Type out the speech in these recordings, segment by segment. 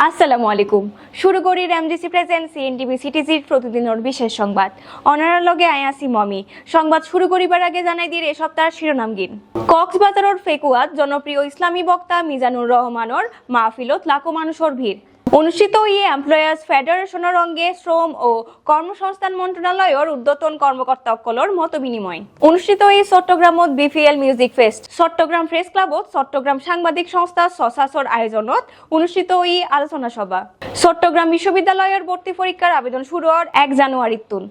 আসসালামু আলাইকুম। শুরু করি এমডিসি প্রেজেন্ট সিএনটিভি সিটিজির প্রতিদিনের বিশেষ সংবাদ। অনারার লগে আয়াসি মমি সংবাদ শুরু করিবার আগে জানাই দিয়ে এ সপ্তাহের শিরোনামগিন। কক্সবাজারের ফেকুয়াত জনপ্রিয় ইসলামী বক্তা মিজানুর রহমানের মাহফিলত লাখো মানুষের ভিড়। অনুষ্ঠিত এমপ্লয়ার্স ফেডারেশনের অঙ্গে শ্রম ও কর্মসংস্থান মন্ত্রণালয়ের ঊর্ধ্বতন কর্মকর্তাসকলের মত বিনিময় অনুষ্ঠিত চট্টগ্রামত BPL music fest Chattogram press ক্লাবত চট্টগ্রাম সাংবাদিক সংস্থা সসাসর আয়োজনত অনুষ্ঠিত আলোচনা সভা। চট্টগ্রাম বিশ্ববিদ্যালয়ের ভর্তি পরীক্ষার আবেদন শুরু হওয়ার 1 জানুয়ারি তুন।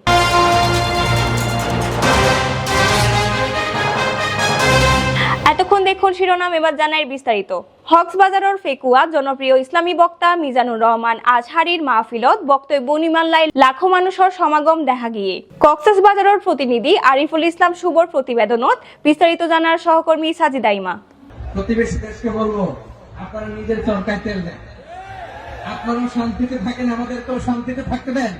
এতক্ষণ দেখুন শিরোনাম, এবার জানাই বিস্তারিত। কক্সবাজারের ফেকুয়া জনপ্রিয় ইসলামী বক্তা মিজানুর রহমান আজহারির মাহফিলত বক্তব্য নিমাল্লায় লাখো মানুষের সমাগম দেখা গিয়ে। কক্সবাজারের প্রতিনিধি আরিফুল ইসলাম শুভর প্রতিবেদনত বিস্তারিত জানার সহকর্মী সাজিদা ইমা। প্রতিবেশী দেশকে বলবো, আপনারা নিজের চরকায় তেল দেন, আপনারা শান্তিতে থাকেন, আমাদেরকেও শান্তিতে থাকতে দেন।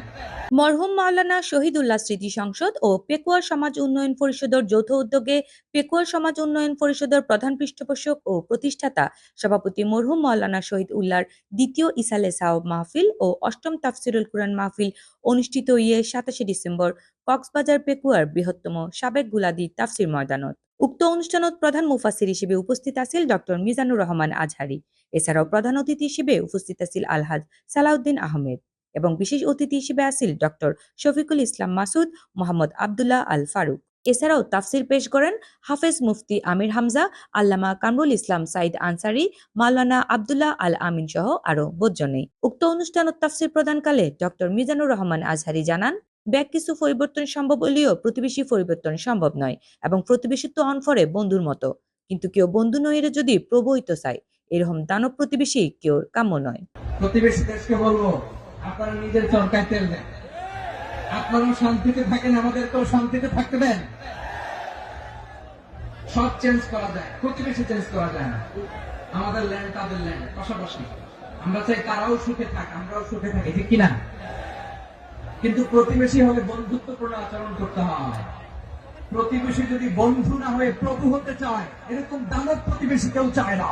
মরহুম মাওলানা শহীদুল্লাহ স্মৃতি সংসদ ও পেকুয়ার সমাজ উন্নয়ন পরিষদের যৌথ উদ্যোগে পেকুয়ার সমাজ উন্নয়ন পরিষদের প্রধান পৃষ্ঠপোষক ও প্রতিষ্ঠাতা সভাপতি মরহুম মাওলানা শহীদ উল্লাহর দ্বিতীয় ইসালে সাওয়াব মাহফিল ও অষ্টম তাফসিরুল কুরআন মাহফিল অনুষ্ঠিত 27 ডিসেম্বর কক্সবাজার পেকুয়ার বৃহত্তম সাবেক গুলাদি তাফসির ময়দানত। উক্ত অনুষ্ঠানত প্রধান মুফাসির হিসেবে উপস্থিত আছিল ডক্টর মিজানুর রহমান আজহারি। এছাড়াও প্রধান অতিথি হিসেবে উপস্থিত আছিল আলহাজ সালাউদ্দিন আহমেদ এবং বিশেষ অতিথি হিসেবে আছিল ডক্টর শফিকুল ইসলাম মাসুদ, মোহাম্মদ আবদুল্লাহ আল ফারুক। এছাড়াও তাফসির পেশ করেন হাফেজ মুফতি আমির হামজা, আল্লামা কামরুল ইসলাম সাইদ আনসারি, মাওলানা আবদুল্লাহ আল আমিন সহ আরো বহুজনে। উক্ত অনুষ্ঠানত তাফসির প্রদানকালে ডক্টর মিজানুর রহমান আজহারি জানান, ব্যাগ কিছু পরিবর্তন সম্ভব হলেও প্রতিবেশী পরিবর্তন সম্ভব নয় এবং প্রতিবেশিত্ব অনফরে বন্ধুর মতো, কিন্তু কেউ বন্ধু নইরে যদি প্রভু হইতে চায়, এরকম দানব প্রতিবেশী কেউ কাম্য নয়। প্রতিবেশী দেশকে বলবো, আপনারা নিজের চরকায় তেল দেন, আপনারা শান্তিতে থাকেন, আমাদেরকেও শান্তিতে থাকতে দেন। সব চেঞ্জ করা যায়, প্রতিবেশী চেঞ্জ করা যায় না। আমাদের ল্যান্ড তাদের ল্যান্ড, পাশাপাশি আমরা চাই তারাও সুখে থাক, আমরাও সুখে থাকি, ঠিক কিনা? কিন্তু প্রতিবেশী হলে বন্ধুত্বপূর্ণ আচরণ করতে হয়। প্রতিবেশী যদি বন্ধু না হয়ে প্রভু হতে চায়, এরকম দানব প্রতিবেশী কেউ চায় না।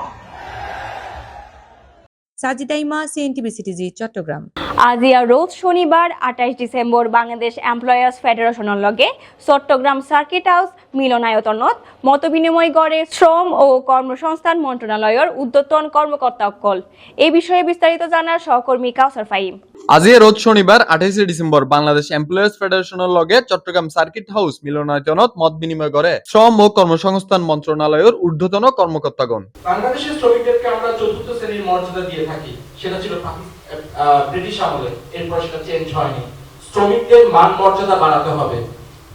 সাজিদা ইমা, সিএনটিভি সিটিজি, চট্টগ্রাম। আজ রোজ শনিবার 28 ডিসেম্বর বাংলাদেশ এমপ্লয়ার্স ফেডারেশনের লগে চট্টগ্রাম সার্কিট হাউস মিলনায়তনত মত বিনিময় করে শ্রম ও কর্মসংস্থান মন্ত্রণালয়ের ঊর্ধ্বতন কর্মকর্তাসকল। এই বিষয়ে বিস্তারিত জানার সহকর্মী কাউসার ফাহিম। আজ রোজ শনিবার 28 ডিসেম্বর বাংলাদেশ এমপ্লয়ার্স ফেডারেশনের লগে চট্টগ্রাম সার্কিট হাউস মিলনায়তনত মত বিনিময় করে শ্রম ও কর্মসংস্থান মন্ত্রণালয়ের ঊর্ধ্বতন কর্মকর্তাগণ। বাংলাদেশের শ্রমিকদেরকে আমরা চতুর্থ শ্রেণীর মর্যাদা দিয়ে থাকি, সেটা ছিল ব্রিটিশ আমলে, এরপর সেটা চেঞ্জ হয়নি। শ্রমিকদের মান মর্যাদা বাড়াতে হবে।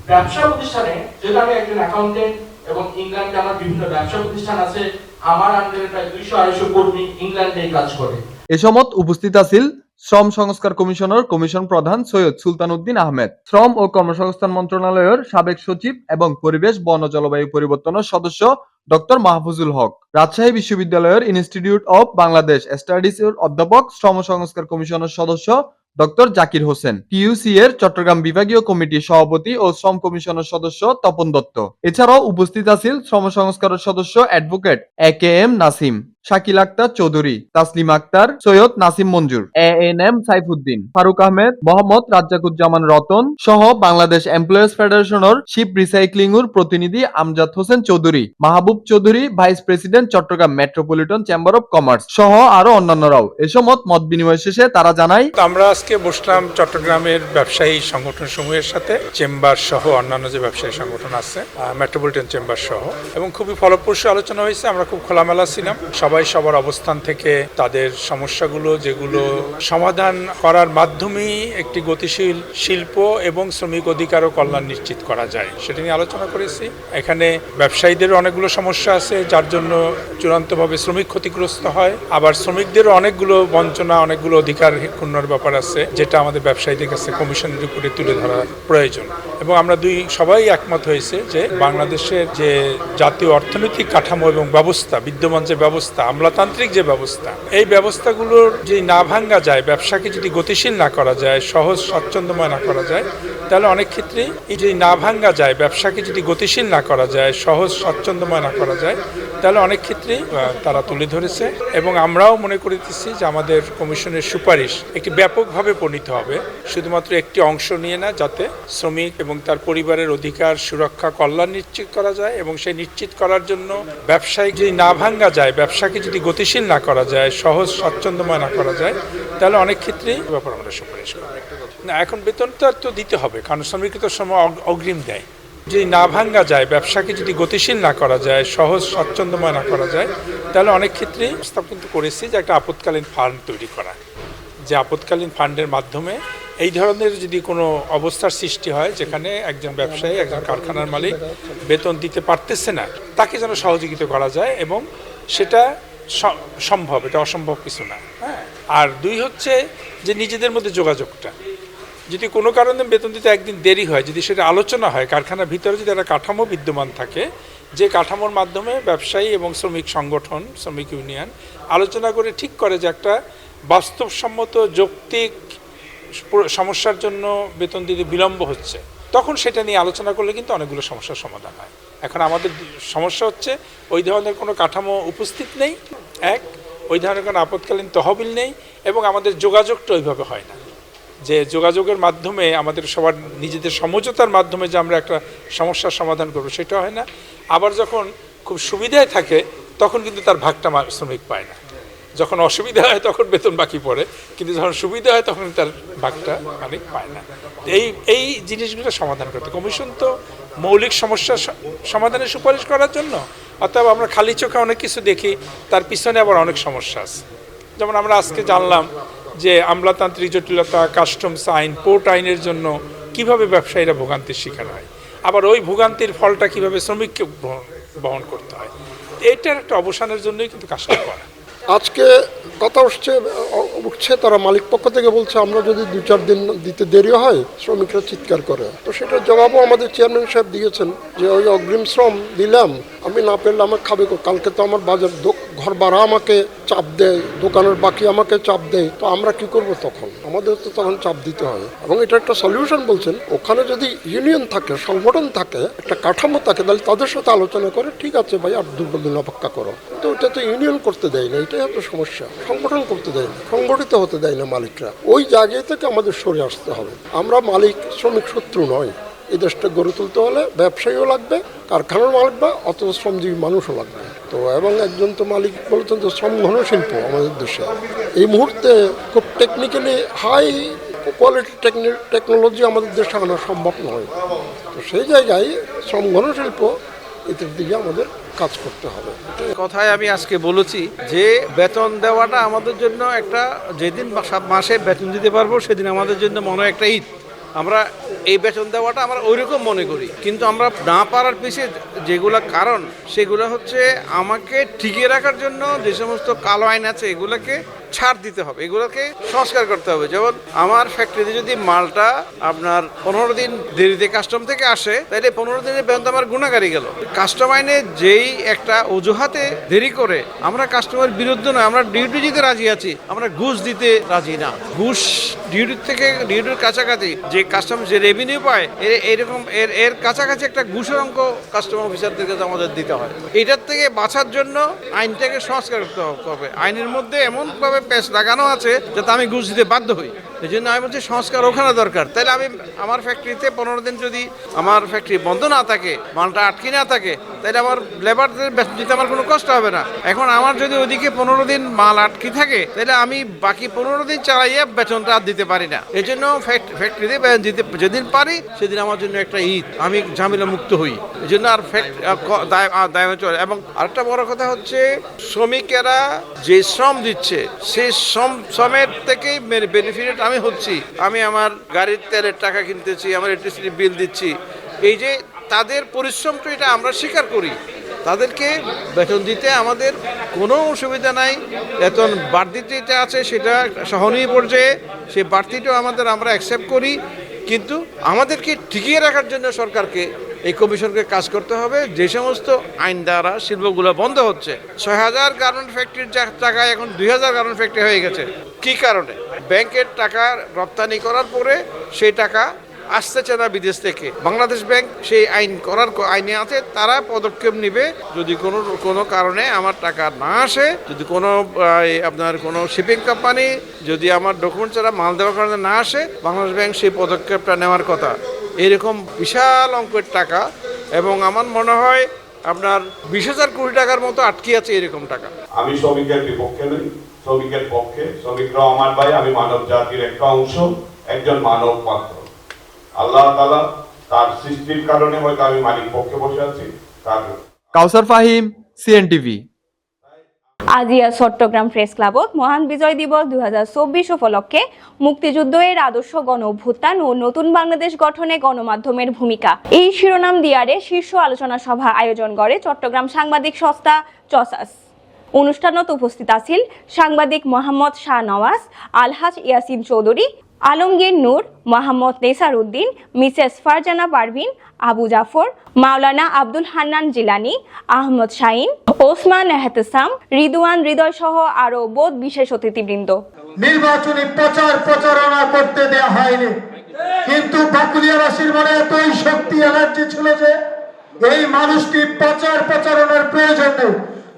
ব্যবসা প্রতিষ্ঠানে, যেহেতু আমি একজন অ্যাকাউন্টেন্ট এবং ইংল্যান্ডে আমার বিভিন্ন ব্যবসা প্রতিষ্ঠান আছে, আমার আন্ডারে প্রায় 200-250 কর্মী ইংল্যান্ডে কাজ করে। এ সময় উপস্থিত আছিল শ্রম সংস্কার কমিশনের কমিশন প্রধান সৈয়দ সুলতান উদ্দিন আহমেদ, শ্রম ও কর্মসংস্থান মন্ত্রণালয়ের সাবেক সচিব এবং পরিবেশ বন ও জলবায়ু পরিবর্তনের সদস্য ডক্টর মাহফুজুল হক, রাজশাহী বিশ্ববিদ্যালয়ের ইনস্টিটিউট অব বাংলাদেশ স্টাডিজ এর অধ্যাপক, শ্রম সংস্কার কমিশনের সদস্য ডক্টর জাকির হোসেন, টিইউসি এর চট্টগ্রাম বিভাগীয় কমিটির সভাপতি ও শ্রম কমিশনের সদস্য তপন দত্ত। এছাড়াও উপস্থিত আছিল শ্রম সংস্কারের সদস্য advocate AKM Nasim, Shakil Akter Chowdhury, Taslim Akter, Syed Nasim Manzur, ANM Saifuddin, Faruk Ahmed, Mohammad Razzakuzzaman Ratan সহ বাংলাদেশ এমপ্লয়ার্স ফেডারেশনের শিপ রিসাইক্লিং এর প্রতিনিধি Amjad Hossain Chowdhury, Mahbub Chowdhury, vice president Chattogram metropolitan chamber of commerce সহ আরো অন্যান্যরাও। এ সময় মত বিনিময় শেষে তারা জানায়, আমরা আজকে বসলাম চট্টগ্রামের ব্যবসায়ী সংগঠন সমূহের সাথে, চেম্বার সহ অন্যান্য যে ব্যবসায়ী সংগঠন আছে, মেট্রোপলিটন চেম্বার সহ, এবং খুবই ফলপ্রসূ আলোচনা হয়েছে। আমরা খুব খোলামেলা ছিলাম, সবাই সবার অবস্থান থেকে তাদের সমস্যাগুলো যেগুলো সমাধান করার মাধ্যমেই একটি গতিশীল শিল্প এবং শ্রমিক অধিকার ও কল্যাণ নিশ্চিত করা যায় সেটা নিয়ে আলোচনা করেছি। এখানে ব্যবসায়ীদের অনেকগুলো সমস্যা আছে, যার জন্য চূড়ান্তভাবে শ্রমিক ক্ষতিগ্রস্ত হয়, আবার শ্রমিকদেরও অনেকগুলো বঞ্চনা, অনেকগুলো অধিকার ক্ষুণ্ণর ব্যাপার আছে, যেটা আমাদের ব্যবসায়ীদের কাছে কমিশনের উপরে তুলে ধরা প্রয়োজন। এবং আমরা সবাই একমত হয়েছে যে বাংলাদেশের যে জাতীয় অর্থনৈতিক কাঠামো এবং ব্যবস্থা, বিদ্যমান যে ব্যবস্থা, আমলাতান্ত্রিক যে ব্যবস্থা, এই ব্যবস্থাগুলোর যদি না ভাঙ্গা যায়, ব্যবসাকে যদি গতিশীল না করা যায়, সহজ স্বচ্ছন্দময় না করা যায়, তাহলে অনেক ক্ষেত্রে এই যদি না ভাঙ্গা যায়, ব্যবসাকে যদি গতিশীল না করা যায়, সহজ স্বচ্ছন্দময় না করা যায়, তাহলে অনেক ক্ষেত্রেই তারা তুলে ধরেছে এবং আমরাও মনে করিতেছি যে আমাদের কমিশনের সুপারিশ একটি ব্যাপকভাবে প্রণীত হবে, শুধুমাত্র একটি অংশ নিয়ে না, যাতে শ্রমিক এবং তার পরিবারের অধিকার সুরক্ষা কল্যাণ নিশ্চিত করা যায় এবং সেই নিশ্চিত করার জন্য ব্যবসায়িক যদি না ভাঙ্গা যায়, ব্যবসাকে যদি গতিশীল না করা যায়, সহজ স্বাচ্ছন্দ্যময় না করা যায়, তাহলে অনেক ক্ষেত্রেই ব্যাপার আমরা সুপারিশ করব। না, এখন বেতনটা তো দিতে হবে, কারণ শ্রমিকরা তো সময় অগ্রিম দেয়। যদি না ভাঙ্গা যায়, ব্যবসাকে যদি গতিশীল না করা যায়, সহজ স্বাচ্ছন্দ্যময় না করা যায়, তাহলে অনেক ক্ষেত্রেই প্রস্তাব কিন্তু করেছি যে একটা আপৎকালীন ফান্ড তৈরি করা, যে আপৎকালীন ফান্ডের মাধ্যমে এই ধরনের যদি কোনো অবস্থার সৃষ্টি হয় যেখানে একজন ব্যবসায়ী, একজন কারখানার মালিক বেতন দিতে পারতেছে না, তাকে যেন সহযোগিতা করা যায় এবং সেটা সম্ভব, এটা অসম্ভব কিছু না। হ্যাঁ, আর দুই হচ্ছে যে নিজেদের মধ্যে যোগাযোগটা, যদি কোনো কারণে বেতন দিতে একদিন দেরি হয়, যদি সেটা আলোচনা হয়, কারখানার ভিতরে যদি একটা কাঠামো বিদ্যমান থাকে, যে কাঠামোর মাধ্যমে ব্যবসায়ী এবং শ্রমিক সংগঠন, শ্রমিক ইউনিয়ন আলোচনা করে ঠিক করে যে একটা বাস্তবসম্মত যৌক্তিক সমস্যার জন্য বেতন দিতে বিলম্ব হচ্ছে, তখন সেটা নিয়ে আলোচনা করলে কিন্তু অনেকগুলো সমস্যার সমাধান হয়। এখন আমাদের সমস্যা হচ্ছে ওই ধরনের কোনো কাঠামো উপস্থিত নেই, ওই ধরনের কোনো আপৎকালীন তহবিল নেই এবং আমাদের যোগাযোগটা ওইভাবে হয় না, যে যোগাযোগের মাধ্যমে আমাদের সবার নিজেদের সমঝোতার মাধ্যমে যে আমরা একটা সমস্যার সমাধান করবো সেটা হয় না। আবার যখন খুব সুবিধায় থাকে তখন কিন্তু তার ভাগটা শ্রমিক পায় না, যখন অসুবিধা হয় তখন বেতন বাকি পড়ে, কিন্তু যখন সুবিধা হয় তখন তার ভাগটা মালিক পায় না। এই জিনিসগুলো সমাধান করতে কমিশন তো মৌলিক সমস্যা সমাধানের সুপারিশ করার জন্য, অর্থাৎ আমরা খালি চোখে অনেক কিছু দেখি, তার পিছনে আবার অনেক সমস্যা আছে। যেমন আমরা আজকে জানলাম যে আমলাতান্ত্রিক জটিলতা, কাস্টমস আইন, পোর্ট আইনের জন্য কিভাবে ব্যবসায়ীরা ভোগান্তির শিকার হয়, আবার ওই ভোগান্তির ফলটা কিভাবে শ্রমিককে বহন করতে হয়, এইটার একটা অবসানের জন্যই কিন্তু কাজটা করা। আজকে কথা উঠছে তারা মালিক পক্ষ থেকে বলছে আমরা যদি 2-4 দিন দিতে দেরি হয় শ্রমিকরা চিৎকার করে। তো সেটার জবাবও আমাদের চেয়ারম্যান সাহেব দিয়েছেন যে ওই অগ্রিম শ্রম দিলাম, আমি না পেলে আমার খাবে, কালকে তো আমার বাজার ঘর ভাড়া আমাকে চাপ দেয়, দোকানের বাকি আমাকে চাপ দেয়, তো আমরা কি করব তখন? আমাদের তো তখন চাপ দিতে হয়। এবং এটা একটা সলিউশন বলছেন, ওখানে যদি ইউনিয়ন থাকে, সংগঠন থাকে, একটা কাঠামো থাকে, তাহলে তাদের সাথে আলোচনা করে ঠিক আছে ভাই আর 2 দিন অপেক্ষা করো। তো ওটা তো ইউনিয়ন করতে দেয় না, এটাই হচ্ছে সমস্যা। সংগঠন করতে দেয় না, সংগঠিত হতে দেয় না মালিকরা। ওই জায়গায় থেকে আমাদের সরে আসতে হবে। আমরা মালিক শ্রমিক শত্রু নয়। এই দেশটা গড়ে তুলতে হলে ব্যবসায়ীও লাগবে, কারখানার মালিক বা অথবা শ্রমজীবী মানুষও লাগবে। তো এবং একজন তো মালিক বলেছেন যে শ্রম ঘন শিল্প আমাদের দেশে এই মুহূর্তে খুব টেকনিক্যালি হাই কোয়ালিটি টেকনোলজি আমাদের দেশে আনা সম্ভব নয়। তো সেই জায়গায় শ্রম ঘন শিল্প এটার দিকে আমাদের কাজ করতে হবে। কথায় আমি আজকে বলেছি যে বেতন দেওয়াটা আমাদের জন্য একটা, যেদিন মাসে বেতন দিতে পারবো সেদিন আমাদের জন্য মনে হয় একটা ঈদ। আমরা এই বেতন দেওয়াটা আমরা ওইরকম মনে করি, কিন্তু আমরা না পারার পিছিয়ে যেগুলো কারণ সেগুলো হচ্ছে আমাকে টিকিয়ে রাখার জন্য যে সমস্ত কালো আইন আছে এগুলোকে ছাড় দিতে হবে, এগুলোকে সংস্কার করতে হবে। যেমন আমার ফ্যাক্টরিতে যদি মালটা আপনার 15 দিন দেরিতে কাস্টম থেকে আসে, তাহলে 15 দিনের বেতন আমার গুণাগারি গেল। কাস্টম আইনে যেই একটা অজুহাতে দেরি করে আমরা কাস্টমার বিরুদ্ধে নয়, আমরা ডিউটি দিতে রাজি আছি, আমরা ঘুষ দিতে রাজি না। ঘুষ ডিউটির থেকে ডিউটির কাছাকাছি যে কাস্টম যে রেভিনিউ পায় এরকম এর কাছাকাছি একটা ঘুষের অঙ্ক কাস্টম অফিসারদেরকে আমাদের দিতে হয়। এটার থেকে বাঁচার জন্য আইনটাকে সংস্কার করতে হবে। আইনের মধ্যে এমনভাবে পেশ লাগানো আছে যাতে আমি ঘুষ দিতে বাধ্য হই। এই জন্য আমি বলছি সংস্কার ওখানে দরকার। তাহলে আমি আমার ফ্যাক্টরিতে 15 দিন যদি আমার ফ্যাক্টরি বন্ধ না থাকে, মালটা আটকে না থাকে, তাহলে আমার লেবারদের বেতন দিতে আমার কোনো কষ্ট হবে না। এখন আমার যদি ওইদিকে 15 দিন মাল আটকে থাকে, তাহলে আমি বাকি 15 দিন চালাইয়ে বেতনটা আর দিতে পারি না। এই জন্য ফ্যাক্টরিতে বেতন দিতে যেদিন পারি সেদিন আমার জন্য একটা ঈদ, আমি ঝামেলা মুক্ত হই। এই জন্য আর দায় চলে। এবং আরেকটা বড় কথা হচ্ছে শ্রমিকেরা যে শ্রম দিচ্ছে সেই শ্রমের থেকেই বেনিফিট আমি হচ্ছি। আমি আমার গাড়ির তেলের টাকা কিনতেছি, আমার ইলেকট্রিসিটি বিল দিচ্ছি। এই যে তাদের পরিশ্রমটা, এটা আমরা স্বীকার করি। তাদেরকে বেতন দিতে আমাদের কোনো অসুবিধা নাই। বেতন বাড়তিটা আছে সেটা সহনীয় পর্যায়ে, সেই বাড়তিটাও আমরা অ্যাকসেপ্ট করি। কিন্তু আমাদেরকে টিকিয়ে রাখার জন্য সরকারকে, এই কমিশনকে কাজ করতে হবে। যে সমস্ত আইন দ্বারা শিল্পগুলো বন্ধ হচ্ছে, 6000 গার্মেন্ট ফ্যাক্টরির টাকায় এখন 2000 গার্মেন্ট ফ্যাক্টরি হয়ে গেছে। কি কারণে? ব্যাংকের টাকা রপ্তানি করার পরে সেই টাকা আসতেছে না বিদেশ থেকে, বাংলাদেশ ব্যাংক সেই আইনে আছে, তারা পদক্ষেপ নেবে। যদি কোনো কারণে আমার টাকা না আসে, যদি আপনার কোনো শিপিং কোম্পানি যদি আমার ডকুমেন্ট ছাড়া মাল দেওয়ার কারণে না আসে, বাংলাদেশ ব্যাংক সেই পদক্ষেপটা নেওয়ার কথা। এরকম বিশাল অঙ্কের টাকা, এবং আমার মনে হয় আপনার 20,000 কোটি টাকার মতো আটকে আছে এরকম টাকা। আমি শ্রমিকের বিপক্ষে নই, শ্রমিকের পক্ষে। শ্রমিকরাও আমার ভাই, আমি মানব জাতির একটা অংশ, একজন মানব মাত্র। আল্লাহ তাআলা তার সৃষ্টির কারণে হয়তো আমি মালিক পক্ষে বসে আছি। কাউসার ফাহিম, সিএনটিভি। আজিয়া চট্টগ্রাম প্রেস ক্লাবত মহান বিজয় দিবস 2024 উপলক্ষে মুক্তিযুদ্ধ এর আদর্শ গণ অভ্যুত্থান ও নতুন বাংলাদেশ গঠনে গণমাধ্যমের ভূমিকা এই শিরোনাম দিয়ারে শীর্ষ আলোচনা সভা আয়োজন করে চট্টগ্রাম সাংবাদিক সংস্থা চসাস। অনুষ্ঠানত উপস্থিত আছেন সাংবাদিক মোহাম্মদ শাহ নওয়াজ, আলহাজ ইয়াসিন চৌধুরী, আলমগীর নূর, মোহাম্মদ নেসার উদ্দিন, মিসেস ফারজানা পারভিন, আবু জাফর, মাওলানা আব্দুল হান্নান জিলানি, আহমদ শাহিন, ওসমান এহতেসাম, রিদওয়ান হৃদয় সহ আরো বোধ বিশেষ অতিথিবৃন্দ। নির্বাচনী প্রচারণা করতে দেওয়া হয়নি, কিন্তু বাকুলিয়াবাসীর মনে এতই শক্তি এনার্জি ছিল যে এই মানুষটি প্রচারণার প্রয়োজন নেই।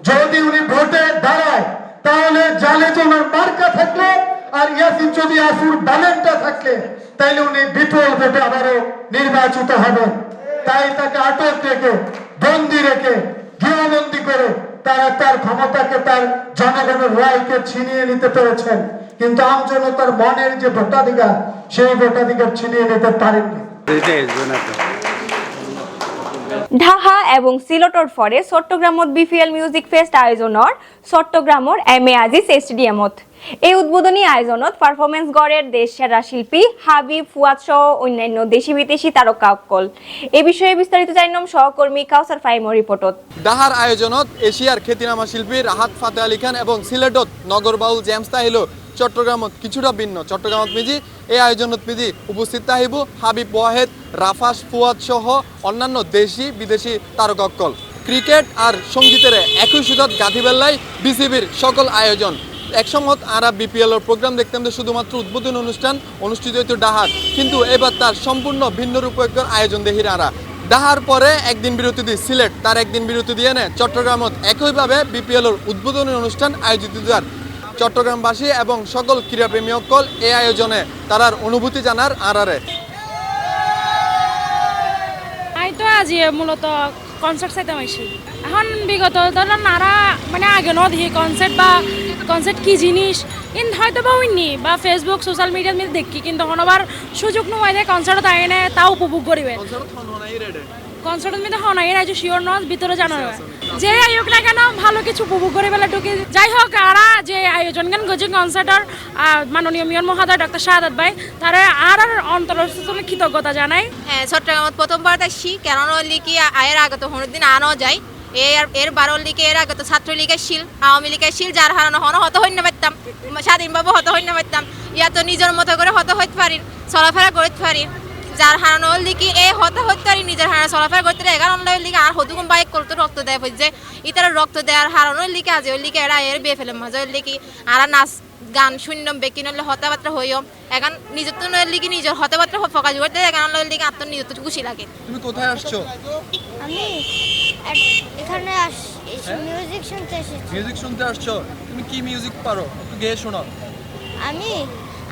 যদি উনি ভোটে দাঁড়ায় তাহলে জালে জমার মার্কা থাকলে আর ইয়াসিন যদি আসুর ব্যালেন্সটা থাকলে তাইলে উনি বিপুল ভোটে আবারও নির্বাচিত হবেন। তাই তাকে আটক রেখে, বন্দি রেখে, গৃহবন্দী করে তারা তার ক্ষমতাকে, তার জনগণের রায়কে ছিনিয়ে নিতে পেরেছেন, কিন্তু আমজনতার মনের যে ভোটাধিকার সেই ভোটাধিকার ছিনিয়ে নিতে পারেননি। ঢাকা এবং সিলেটর পরে চট্টগ্রামত বিপিএল মিউজিক ফেস্ট আয়োজনৰ চট্টগ্রামর এম.এ. আজিজ স্টেডিয়ামত এই উদ্বোধনী আয়োজনত পারফরমেন্স গড়ের দেশ সেরা শিল্পী হাবিব, ফুয়াদ সহ অন্যান্য দেশি বিদেশি তারকাসকল। এই বিষয়ে বিস্তারিত জানিলাম সহকর্মী কাউসার ফাহিমের রিপোর্টত। ডাহার আয়োজনত এশিয়ার খ্যাতিনামা শিল্পী রাহাত ফাতে আলী খান এবং সিলেটত নগর বাউল জেমস তাহিলো চট্টগ্রামত কিছুটা ভিন্ন। চট্টগ্রামত মিজি এই আয়োজনত মিজি উপস্থিত তাহিব হাবিব ওয়াহেদ, রাফাস, ফুয়াদ সহ অন্যান্য দেশি বিদেশি তারকাসকল। ক্রিকেট আর সঙ্গীতের একই সুতত গাঁথি বেল্লাই বিসিবির সকল আয়োজন। একসময় আরা বিপিএলের প্রোগ্রাম দেখতাম যে শুধুমাত্র উদ্বোধনী অনুষ্ঠান অনুষ্ঠিত হইতো ডাহার, কিন্তু এবার তার সম্পূর্ণ ভিন্ন রূপের আয়োজন দেখির আরা। ডাহার পরে একদিন বিরতি দিয়ে সিলেট, তার একদিন বিরতি দিয়ে নে চট্টগ্রামত একইভাবে বিপিএলের উদ্বোধনী অনুষ্ঠান আয়োজিত দেওয়ার চট্টগ্রামবাসী এবং সকল ক্রীড়াপ্রেমী সকল এই আয়োজনে তারার অনুভূতি জানার আরারে। আমি তো আজ মূলত কনসার্ট চাইতাম আইসি। এখন বিগত ধরুন নারা মানে আগে ন দেখি কনসার্ট কি জিনিস, কিন্তু হয়তো বা উইনি বা ফেসবুক সোশ্যাল মিডিয়ার মধ্যে দেখি, কিন্তু এখন আবার সুযোগ নোয়াই দেয় কনসার্টত আগে না তাও উপভোগ করিবে। কনসার্টের মধ্যে হনাই রাইজু শিওর নয় ভিতরে জানানো যে আয়োগ না কেন ভালো কিছু উপভোগ করে বেলা ঢুকে যাই হোক। আরা যে আয়োজন গান গজি কনসার্টের মাননীয় মেয়র মহোদয় ডক্টর শাহাদাত ভাই তারা আর অন্তরস্থলে কৃতজ্ঞতা জানাই। হ্যাঁ, চট্টগ্রামত প্রথমবার দেখছি কেন লিখি আয়ের আগে তো হনুদিন আনো যায় এর বারোর লিগে এর আগে তো ছাত্রলীগের শিল, আওয়ামী লীগের শিল, যার হারানো হন হত হইতে পারতাম, স্বাধীনবাবু হত হইতে পারতাম, ইয়া তো নিজের মতো করে হত হইতে পারি, চলাফেরা করতে পারি। যার হারানো লিখি এই হতে হতে পারি নিজের হারা চলাফেরা করতে 11 লিগে আর হতুকুম বাইক করতে রক্ত দেয় যে ইতার রক্ত দেয় আর হারানোর লিখে আজ ওই লিখে এরা এর বিয়ে ফেলে মজা লিখি আর নাচ গান শূন্যম বেকি নলে হতাবার্তা হইও এখন নিজের তো লিখি নিজের হতাবার্তা ফকাজ করতে 11 লিগে আত্ম নিজের তো খুশি লাগে। তুমি কোথায় আসছো? আমি এখানে মিউজিক শুনতে এসেছি। মিউজিক শুনতে আসছো? তুমি কি মিউজিক পারো? একটু গেয়ে শোনাও। আমি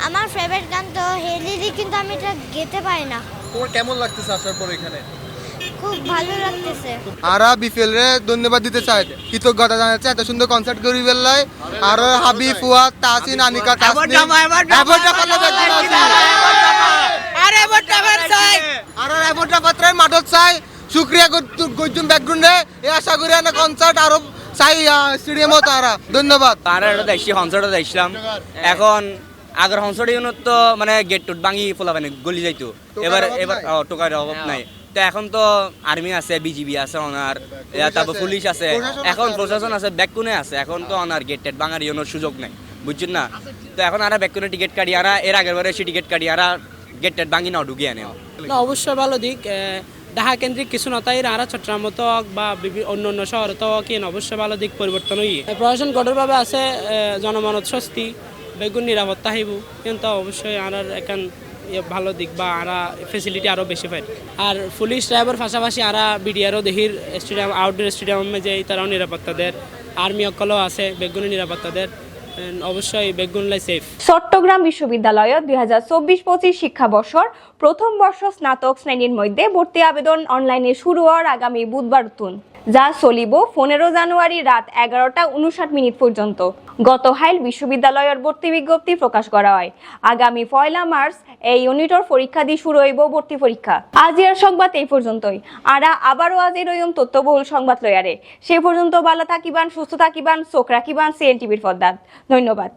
আমার ফেভারিট গান তো হেলিলি, কিন্তু আমি এটা গেতে পারি না। তোমার কেমন লাগতেছে আসার পর এখানে? খুব ভালো লাগতেছে। আরা বিপিএল রে ধন্যবাদ দিতে চাই, কৃতজ্ঞতা জানাচ্ছি এত সুন্দর কনসার্ট করি বেলায়। আর হাবিব, ফুয়াদ, তাসিন, আনিকা, তাসনিম মাঠত চাই শুক্রিয়া করতুম ব্যাকগ্রাউন্ডে এই আশা করি না কনসার্ট আরো চাই স্টেডিয়ামও তারা। ধন্যবাদ। আর দেখছি কনসার্টও দেখছিলাম। এখন আগের কনসার্ট তো মানে গেট টুট ভাঙি ফোলাবানি গলি যাইতো, এবার টোকার অভাব নাই। তো এখন তো আর্মি আছে, বিজিবি আছে, ওনার তারপর পুলিশ আছে, এখন প্রশাসন আছে, ব্যাকুনে আছে। এখন তো ওনার গেট টেট ভাঙার সুযোগ নাই, বুঝছেন না? তো এখন আর ব্যাকুনে টিকিট কাটি, আর এর আগের বারে সে টিকিট কাটি আর গেট টেট ভাঙি না ঢুকিয়ে আনে। না, অবশ্যই ভালো দিক। ঢাকা কেন্দ্রিক কিছু নতাই আর চট্টগ্রাম তো বা অন্য শহর তো কি অবশ্যই ভালো দিক পরিবর্তন হই। প্রশাসন কঠোরভাবে আছে, জনমানত স্বস্তি, বেগুন নিরাপত্তা হইব, কিন্তু অবশ্যই আর এখন ভালো দিক বা আরা ফেসিলিটি আরও বেশি পাই। আর পুলিশ ড্রাইভার পাশাপাশি আরা বিডিআরও দেখির স্টেডিয়াম আউটডোর স্টেডিয়ামে যাই তারাও নিরাপত্তাদের, আর্মি অকলও আছে বেগুনি নিরাপত্তাদের, অবশ্যই বেগুনলাই সেফ। চট্টগ্রাম বিশ্ববিদ্যালয়ত 2024-25 শিক্ষাবর্ষর প্রথম বর্ষ স্নাতক শ্রেণীর মধ্যে ভর্তি আবেদন অনলাইনে শুরু হওয়ার আগামী বুধবার তুন, যা চলিব 15 জানুয়ারি রাত 11:59 পর্যন্ত। গত হাইল বিশ্ববিদ্যালয়ের ভর্তি বিজ্ঞপ্তি প্রকাশ করা হয়। আগামী 1 মার্চ এই ইউনিটর পরীক্ষা দিয়ে শুরু হইব ভর্তি পরীক্ষা। আজিয়ার সংবাদ এই পর্যন্তই। আরা আবারও আজ এরকম তথ্যবহুল সংবাদ লয়ারে। সেই পর্যন্ত ভালো থাকিবান, সুস্থ থাকিবান, চোখ রাখিবান CNTVর পর্দাত। ধন্যবাদ।